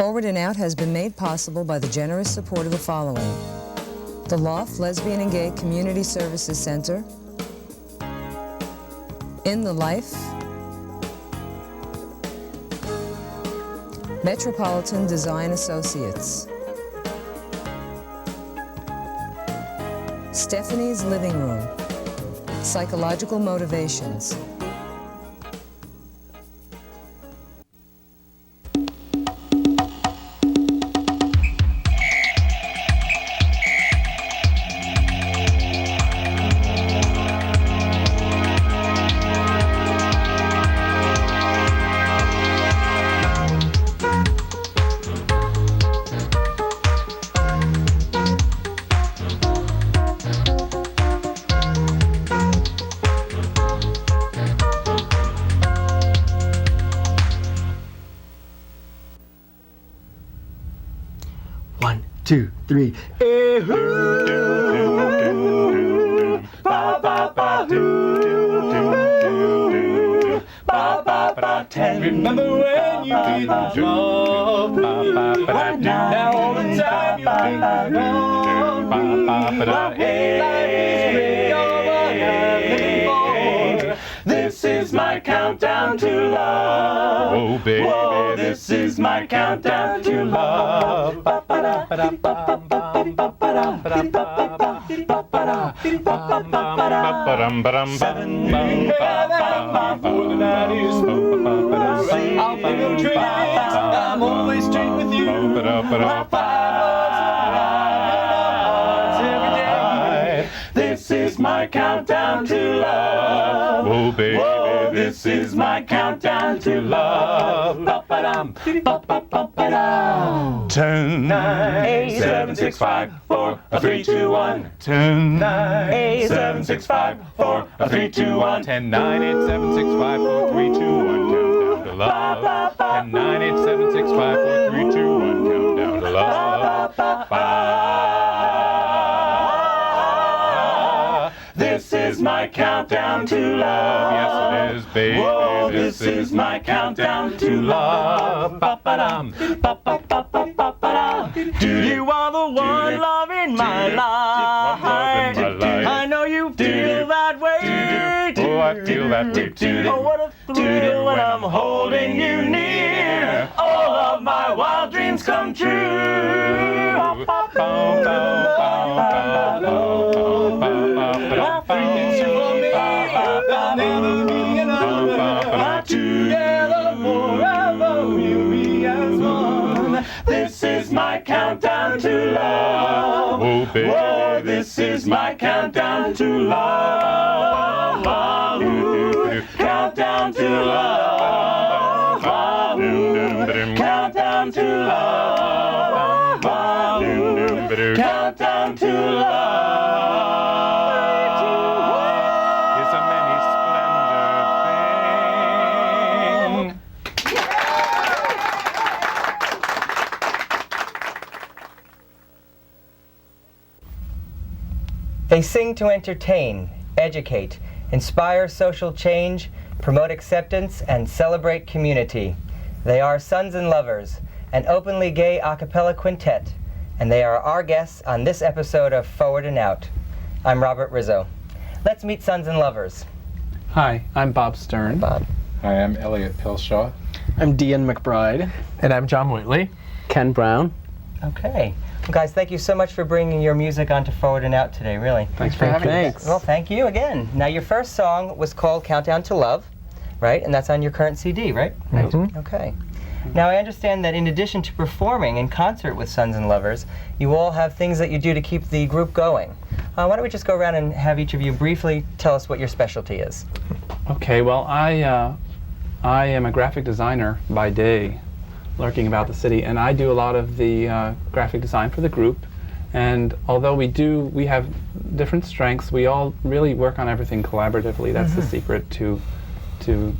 Forward and Out has been made possible by the generous support of the following: the Loft Lesbian and Gay Community Services Center, In the Life, Metropolitan Design Associates, Stephanie's Living Room, Psychological Motivations, One, two, three. Remember when you didn't love me? Now all the time you think of me. This is my countdown to love. Oh, baby, whoa, this is my countdown to love. I'll be no trade. I'm always straight with you. This is my countdown to love. Oh, baby, whoa, this is my countdown to love. 10, 9, 8, 7, 6, 5, 4, 3, 2, 1. 10, 9, 8, 7, 6, 5, 4, 3, 2, 1. 10, 9, 8, 7, 6, 5, 4, 3, 2, 1. Countdown to love. 10, 9, 8, 7, 6, 5, 4, 3, 2, 1. Countdown to love. This is my countdown to love. Yes, it is, baby. Whoa, this is my countdown to love. You are the one love in my life. I know you feel that way. Oh, I feel that way too. Oh, what a thrill when I'm holding you near. All of my wild dreams come true. Together forever we'll be as one. This is my countdown to love. Oh, baby. Whoa, this is my countdown to love. Countdown to love. Countdown to love. Countdown to love. Is a many splendid thing. They sing to entertain, educate, inspire social change, promote acceptance, and celebrate community. They are Sons and Lovers, an openly gay a cappella quintet, and they are our guests on this episode of Forward and Out. I'm Robert Rizzo. Let's meet Sons and Lovers. Hi, I'm Bob Stern. Bob. Hi, I'm Elliot Pilshaw. I'm Dean McBride. And I'm John Whitley. Ken Brown. Okay. Well, guys, thank you so much for bringing your music onto Forward and Out today, really. Thanks for having us. Well, thank you again. Now, your first song was called Countdown to Love, right? And that's on your current CD, right? Mm-hmm. Okay. Now, I understand that in addition to performing in concert with Sons and Lovers, you all have things that you do to keep the group going. Why don't we just go around and have each of you briefly tell us what your specialty is? Okay, well, I am a graphic designer by day, lurking about the city, and I do a lot of the graphic design for the group. And although we have different strengths, we all really work on everything collaboratively. That's the secret to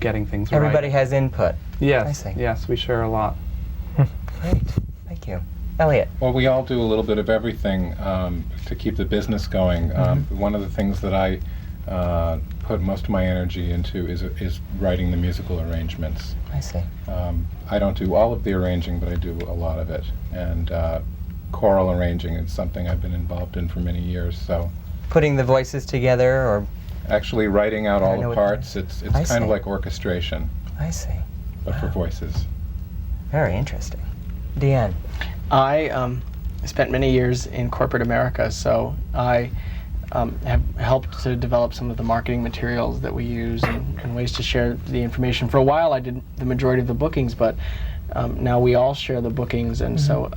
getting things right. Everybody has input. Yes, I see. yes, we share a lot. Great, thank you. Elliot. Well, we all do a little bit of everything to keep the business going. One of the things that I put most of my energy into is writing the musical arrangements. I see. I don't do all of the arranging, but I do a lot of it. And choral arranging is something I've been involved in for many years. So Putting the voices together, or actually writing out all know the what parts, it's I kind of see. like orchestration, I see. but for voices. Very interesting. Deanne. I spent many years in corporate America, so I have helped to develop some of the marketing materials that we use and ways to share the information. For a while, I did the majority of the bookings, but now we all share the bookings, and so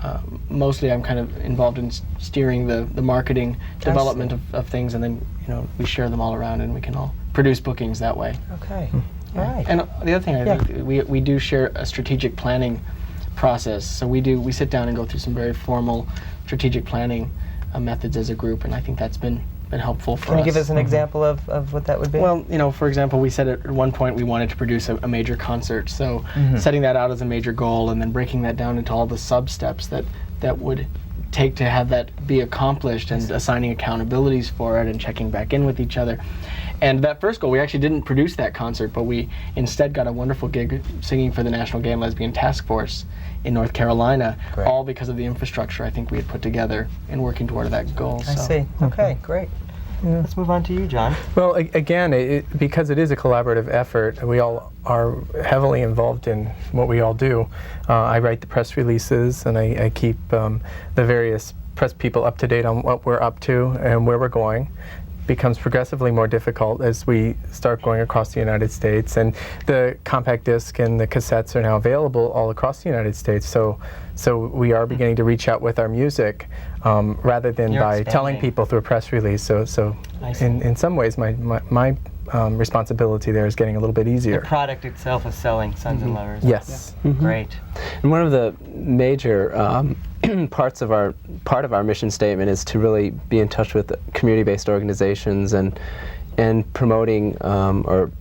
mostly I'm kind of involved in steering the marketing development of things, and then we share them all around, and we can all produce bookings that way. Okay. All right. And the other thing, I think we do share a strategic planning process. So we sit down and go through some very formal strategic planning methods as a group, and I think that's been helpful for us. Can you give us an example of what that would be? Well, for example, we said at one point we wanted to produce a major concert, so setting that out as a major goal and then breaking that down into all the sub-steps that would take to have that be accomplished, and assigning accountabilities for it and checking back in with each other. And that first goal, we actually didn't produce that concert, but we instead got a wonderful gig singing for the National Gay and Lesbian Task Force in North Carolina, Great. all because of the infrastructure I think we had put together in working toward that goal. I see. Okay, great. Let's move on to you, John. Well, again, because it is a collaborative effort, we all are heavily involved in what we all do. I write the press releases, and I keep the various press people up to date on what we're up to and where we're going. Becomes progressively more difficult as we start going across the United States, and the compact disc and the cassettes are now available all across the United States. So we are beginning to reach out with our music rather than You're by expanding. telling people through a press release. So I see. in some ways, my responsibility there is getting a little bit The easier. product itself is selling Sons and Lovers. Yes. Great. And one of the major part of our mission statement is to really be in touch with community-based organizations and promoting or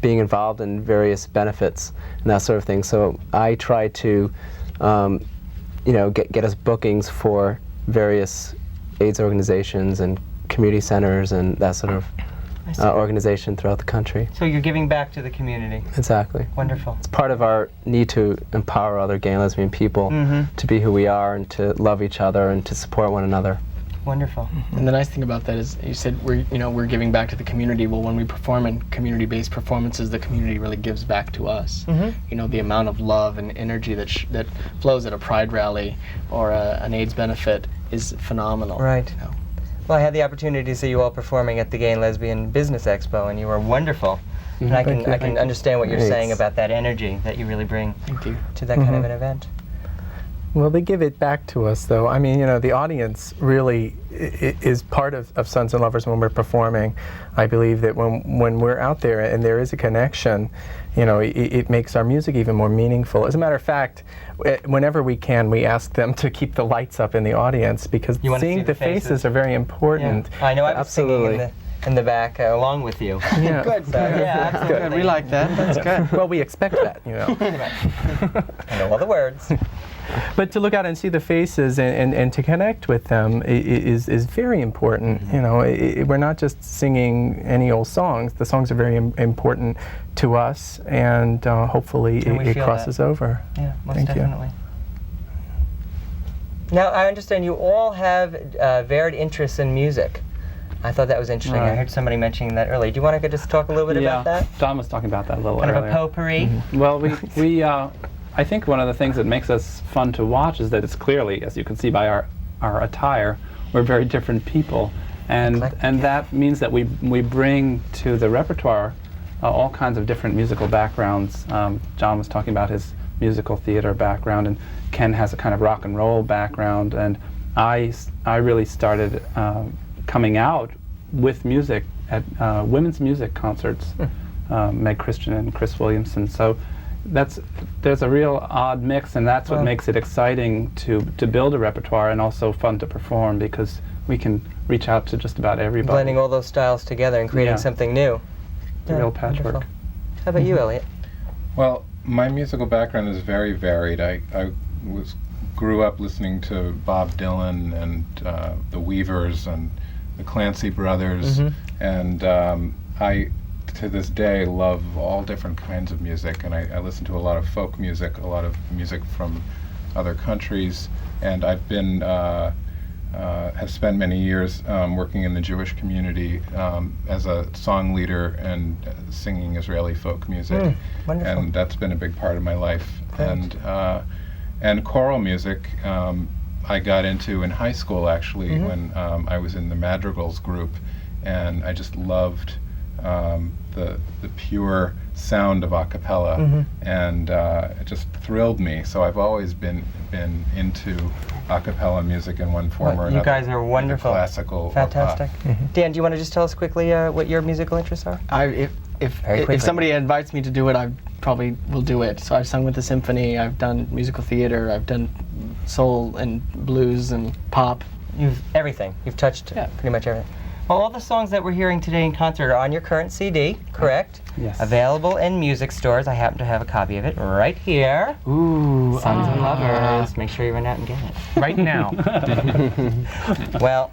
being involved in various benefits and that sort of thing. So I try to get us bookings for various AIDS organizations and community centers and that sort of organization throughout the country. So you're giving back to the community. Exactly. Wonderful. It's part of our need to empower other gay and lesbian people to be who we are and to love each other and to support one another. Wonderful. And the nice thing about that is, you said we're giving back to the community. Well, when we perform in community-based performances, the community really gives back to us. The amount of love and energy that flows at a Pride rally or an AIDS benefit is phenomenal. Right. Well, I had the opportunity to see you all performing at the Gay and Lesbian Business Expo, and you were wonderful. And I can understand what you're saying about that energy that you really bring to that kind of an event. Well, they give it back to us, though. I mean, the audience really is part of Sons and Lovers when we're performing. I believe that when we're out there and there is a connection, it makes our music even more meaningful. As a matter of fact, whenever we can, we ask them to keep the lights up in the audience, because seeing the faces are very important. Yeah. I know, I was Absolutely. singing in the back along with you. Yeah. Good. Yeah, absolutely. Good. We like that. That's good. Well, we expect that, I know all the words. But to look out and see the faces and to connect with them is very important. We're not just singing any old songs. The songs are very important to us, and hopefully And we it feel crosses over. Yeah, most Thank you. definitely. Now, I understand you all have varied interests in music. I thought that was interesting. I Right. heard somebody mentioning that earlier. Do you want to just talk a little bit about that? John was talking about that a little Kind earlier. of a potpourri? Well, I think one of the things that makes us fun to watch is that it's clearly, as you can see by our attire, we're very different people, and that means that we bring to the repertoire all kinds of different musical backgrounds. John was talking about his musical theater background, and Ken has a kind of rock and roll background, and I really started coming out with music at women's music concerts, Meg Christian and Chris Williamson. So there's a real odd mix, and that's what makes it exciting to build a repertoire, and also fun to perform, because we can reach out to just about everybody. Blending all those styles together and creating something new. It's a real patchwork. Wonderful. How about you, Elliot? Well, my musical background is very varied. I grew up listening to Bob Dylan and the Weavers and the Clancy Brothers, and to this day, love all different kinds of music, and I listen to a lot of folk music, a lot of music from other countries, and I've been have spent many years working in the Jewish community as a song leader and singing Israeli folk music, wonderful. and that's been a big part of my life. Great. And choral music I got into in high school, actually, when I was in the madrigals group, and I just loved the pure sound of a cappella, and it just thrilled me. So I've always been into a cappella music in one form or another. You guys are wonderful. Classical. Fantastic. Dan, do you want to just tell us quickly what your musical interests are? If somebody invites me to do it, I probably will do it. So I've sung with the symphony, I've done musical theater, I've done soul and blues and pop. Everything. You've touched pretty much everything. Well, all the songs that we're hearing today in concert are on your current CD, correct? Yes. Available in music stores. I happen to have a copy of it right here. Ooh. Sons and Lovers. Make sure you run out and get it. Right now. Well,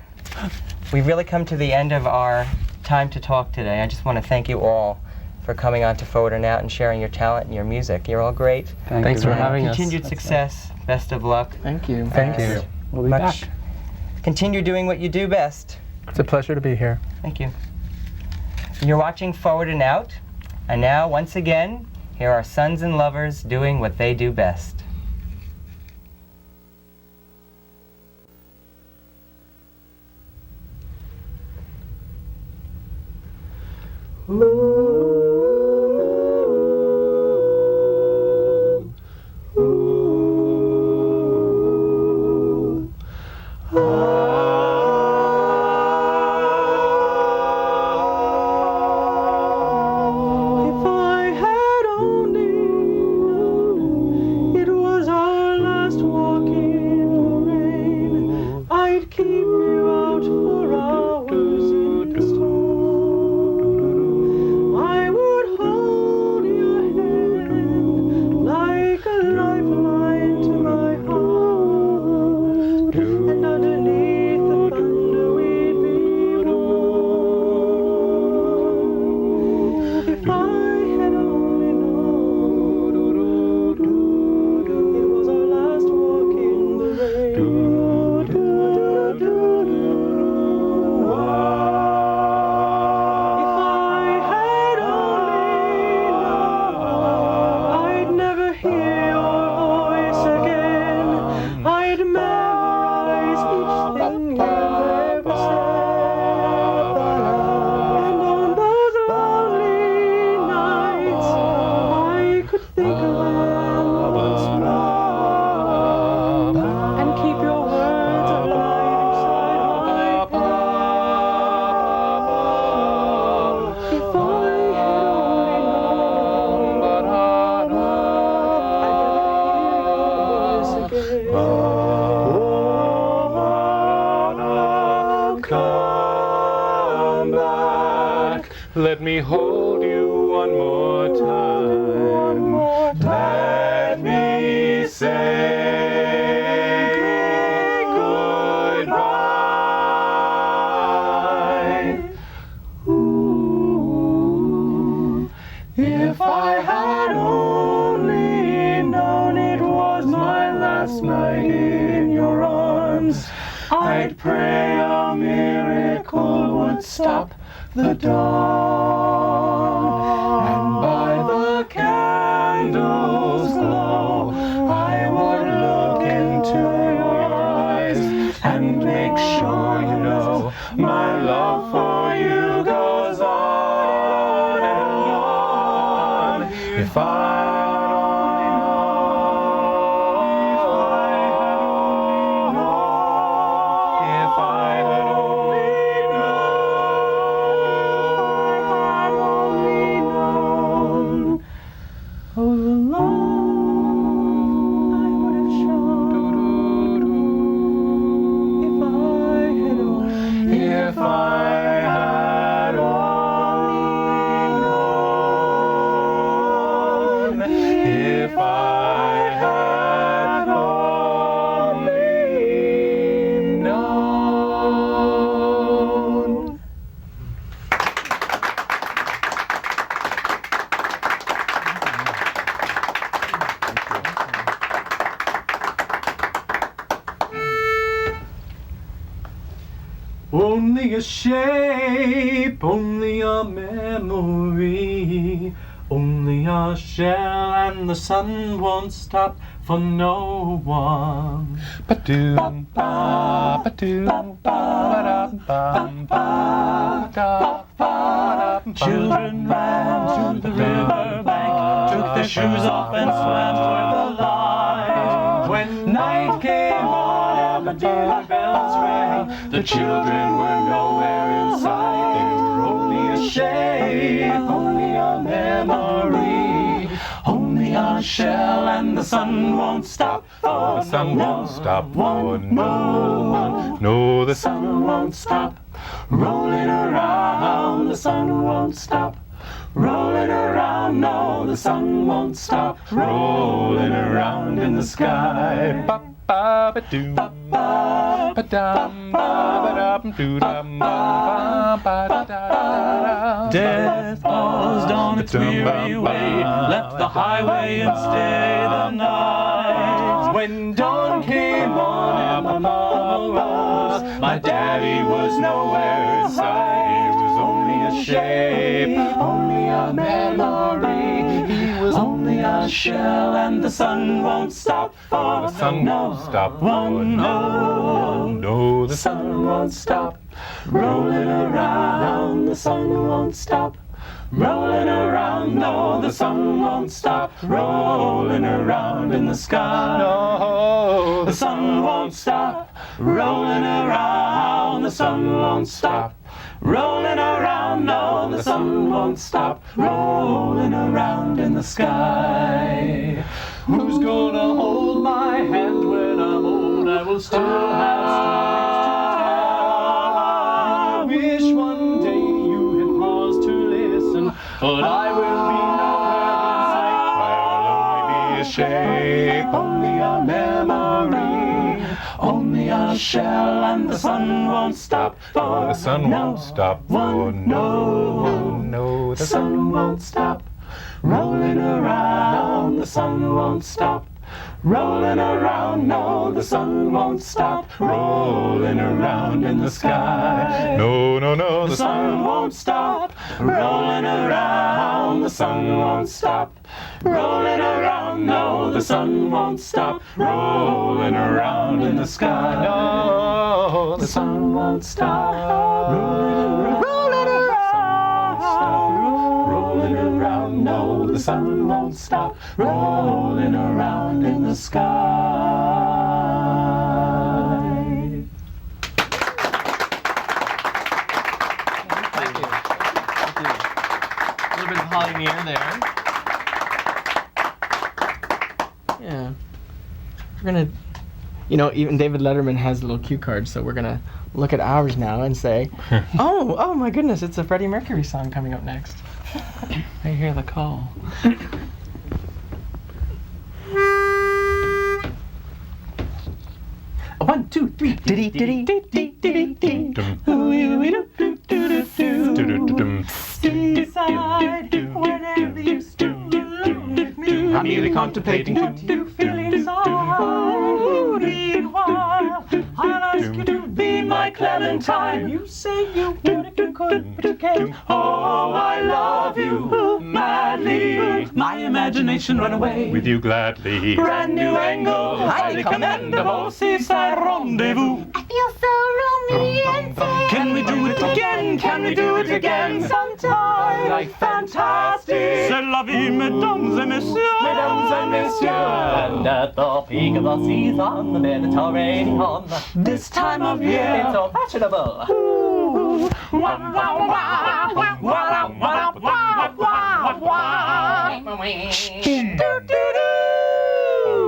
we've really come to the end of our time to talk today. I just want to thank you all for coming on to Forward and Out and sharing your talent and your music. You're all great. Thanks for having us. Continued success. Best of luck. Thank you. Thank you. We'll be back. Continue doing what you do best. It's a pleasure to be here. Thank you. You're watching Forward and Out, and now, once again, here are Sons and Lovers doing what they do best. Come back, let me hold you one more time. Let me say goodbye. Ooh, if I had only known it was my last night in your arms, I'd pray a miracle would stop the dawn, and by the candle's glow I would look into your eyes and make sure you know my love for you goes on and on. If I Only a shape, only a memory, only a shell, and the sun won't stop for no one. Ba-doom, ba, ba-doom, ba-da-ba, Children ran to the riverbank, took their shoes off and swam toward the light. When night came on and the dinner bells rang, the children were nowhere in sight. They were only a shape, only a memory, only a shell, and the sun won't stop. the sun won't stop for no one. No, the sun won't stop rolling around. The sun won't stop rolling around. No, the sun won't stop rolling around in the sky. ba ba ba doom ba dum ba dum doo dum ba ba da da. Death paused on its weary way, left the highway and stayed the night. When dawn came on and my mama rose, my daddy was nowhere in sight. It was only a shape, only a memory, he was only a shell, and the sun won't stop for The sun won't stop for no, no, the sun won't stop rolling around. The sun won't stop rolling around. No, the sun won't stop rolling around in the sky. no. The sun won't stop rolling around. The sun won't stop rolling around. No, the sun won't stop rolling around in the sky. Who's gonna hold my hand when I'm old? I will still have stories to tell. I wish one day you had paused to listen, but I will be nowhere in sight. I'll only be a shape, Only a memory, only a shell, and the sun won't stop for the sun won't stop for no, no, the sun won't stop rolling around. The sun won't stop rolling around. No, the sun won't stop rolling around in the sky. no, no, no, The sun won't stop rolling around. The sun won't stop rolling around. No, the sun won't stop rolling around in the sky. no, The sun won't stop rolling around. Rolling around. No, the sun won't stop rolling around in the sky. Thank you. Thank you. A little bit of Holly Near there. Yeah. We're gonna, even David Letterman has little cue cards, so we're gonna look at ours now and say, oh my goodness, it's a Freddie Mercury song coming up next. I hear the call. 1, 2, 3. Diddy diddy diddy diddy diddy. Decide whenever you still alone with me. I'm merely contemplating what you feel inside. Meanwhile, I'll ask you to be my Clementine. You say you would if you could, but you can't. Oh, I love you madly. My imagination run away with you gladly. brand new angle, highly commendable seaside rendezvous. I feel so romantic. Can we do it again? Can we do it again sometime? Like fantastic. C'est la vie, mesdames et messieurs. Mesdames et messieurs. And at the peak of the season, the Mediterranean. This time of year, it's so fashionable. Ooh. Wah, wah, wah, wah, wah, wah, wah, wah, wah, wah. Do, do, do.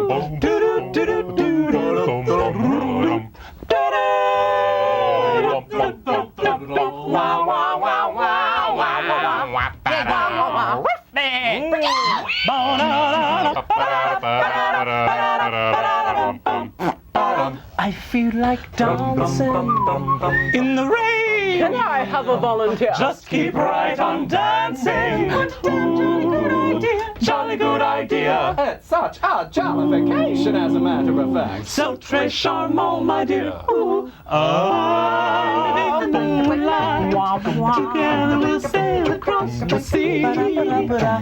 Do, do, do, do, do, do. I feel like dancing in the rain. Can I have a volunteer? Just keep right on dancing. Ooh, jolly good idea. It's such a jollification, as a matter of fact. So très charmant, my dear. Ooh. Oh, Together we'll sail across the sea,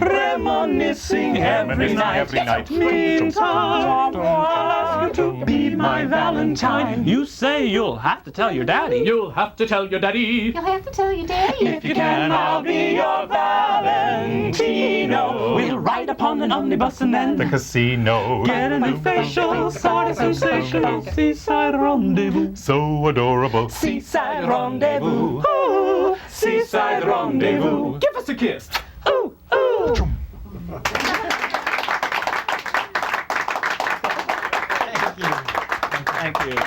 reminiscing every night. Meantime, I'll ask you to be my Valentine. You say you'll have to tell your daddy. You'll have to tell your daddy. You'll have to tell your daddy. If you can, I'll be your Valentino. We'll ride upon an omnibus and then The casino. get a new facial, start a sensational seaside rendezvous. So adorable. Seaside rendezvous. Ooh, seaside rendezvous. Give us a kiss. Ooh, ooh. Thank you.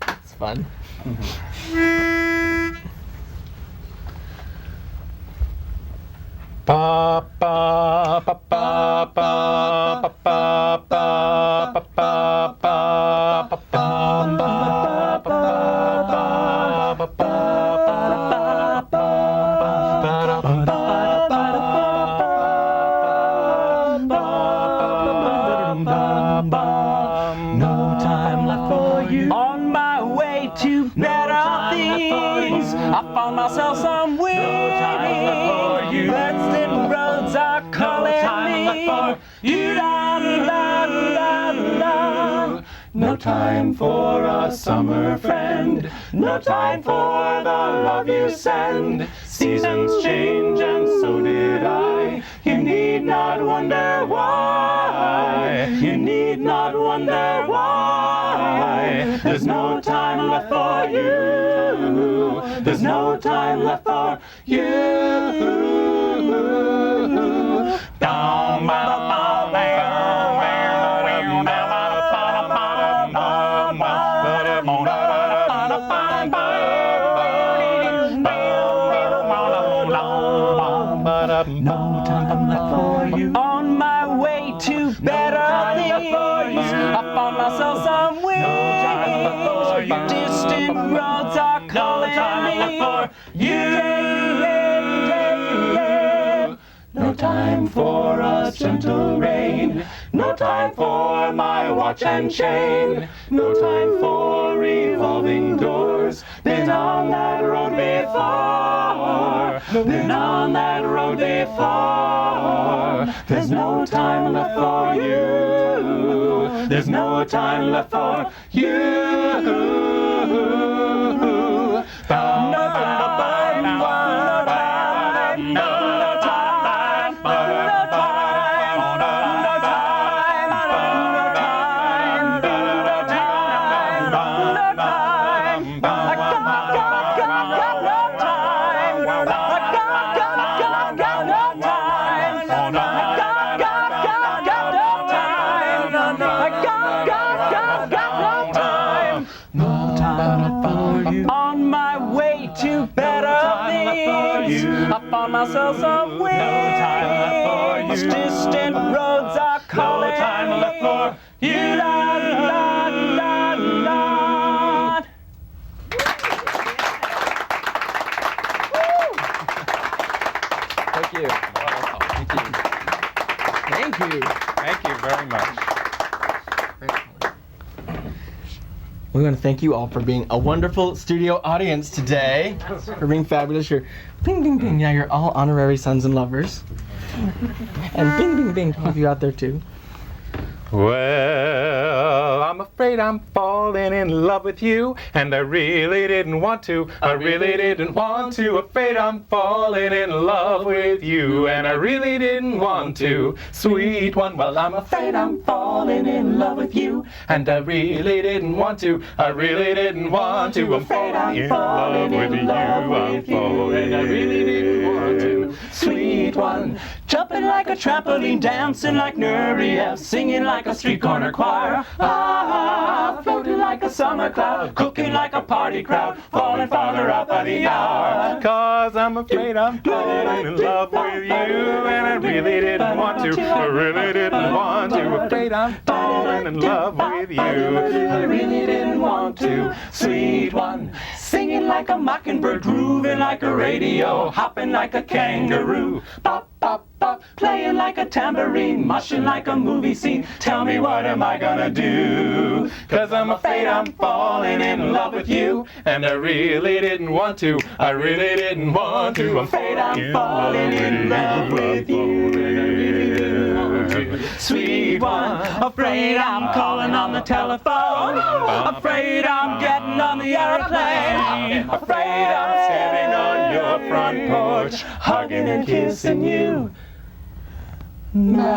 It's fun. Ba ba ba ba ba ba ba ba ba ba ba ba ba ba No time left for you. On my way to better things, I found myself some wings. Distant roads are calling me. You la la la la. No time for a summer friend. No time for the love you send. Seasons change and so did I. You need not wonder why. You need not wonder why. There's no time left for you. There's no time left for you. Down by the no time left for you. On my way to better things, I found myself some wings. Distant roads are calling me. No time for a gentle rain. No time for my watch and chain. No time for revolving doors. Been on that road before. Been on that road before. There's no time left for you. There's no time left for you. On my way to better things, I found myself some wings. Distant roads are calling. No time left for you. La la la la. Thank you. Thank you. Thank you. Thank you very much. We want to thank you all for being a wonderful studio audience today. For being fabulous. You're bing, bing, bing. Yeah, you're all honorary sons and lovers. And bing, bing, bing. All of you out there too. Well, I'm afraid I'm falling in love with you, and I really didn't want to. I really didn't want to. Afraid I'm falling in love with you, and I really didn't want to. Sweet one, well, I'm afraid I'm falling in love with you, and I really didn't want to. I really didn't want to. I'm afraid I'm falling in love with you, and I really didn't want to. Sweet one, jumping like a trampoline, dancing like Nuria, singing like a street corner choir. Ah, floating like a summer cloud, cooking like a party crowd, falling farther out by the hour. 'Cause I'm afraid I'm falling in love with you, and I really didn't want to. I really didn't want to. Afraid I'm falling in love with you. I really didn't want to. Sweet one, Singing like a mockingbird, grooving like a radio, hopping like a kangaroo. Pop, pop, pop, playing like a tambourine, mushing like a movie scene. Tell me, what am I gonna do? 'Cause I'm afraid I'm falling in love with you, and I really didn't want to. I really didn't want to. I'm afraid I'm falling in love with you. Sweet one, afraid I'm calling on the telephone, afraid I'm getting on the airplane, afraid I'm standing on your front porch, hugging and kissing you, Molly.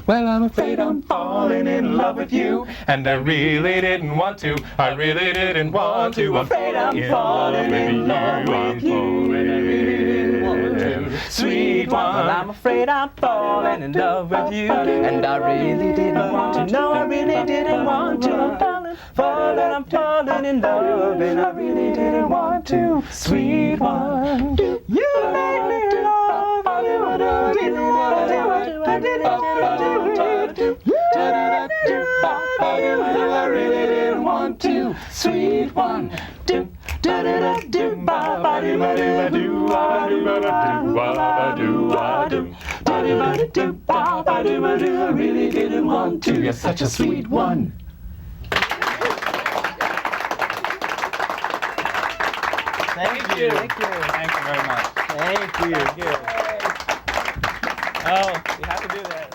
Well, I'm afraid I'm falling in love with you, and I really didn't want to. I really didn't want to. I'm afraid I'm falling in love with you. Sweet one, well, I'm afraid I'm falling in love with you, and I really didn't want to. No, I really didn't want to. I'm falling in love, and I really didn't want to. Sweet one, you make me love you. I really didn't want to. Sweet one, do do do do ba ba do ba do ba do ba do ba do ba do do ba ba do ba do. I really didn't want to. You're such a sweet one. Thank you. Thank you very much. Thank you. Oh, you have to do that.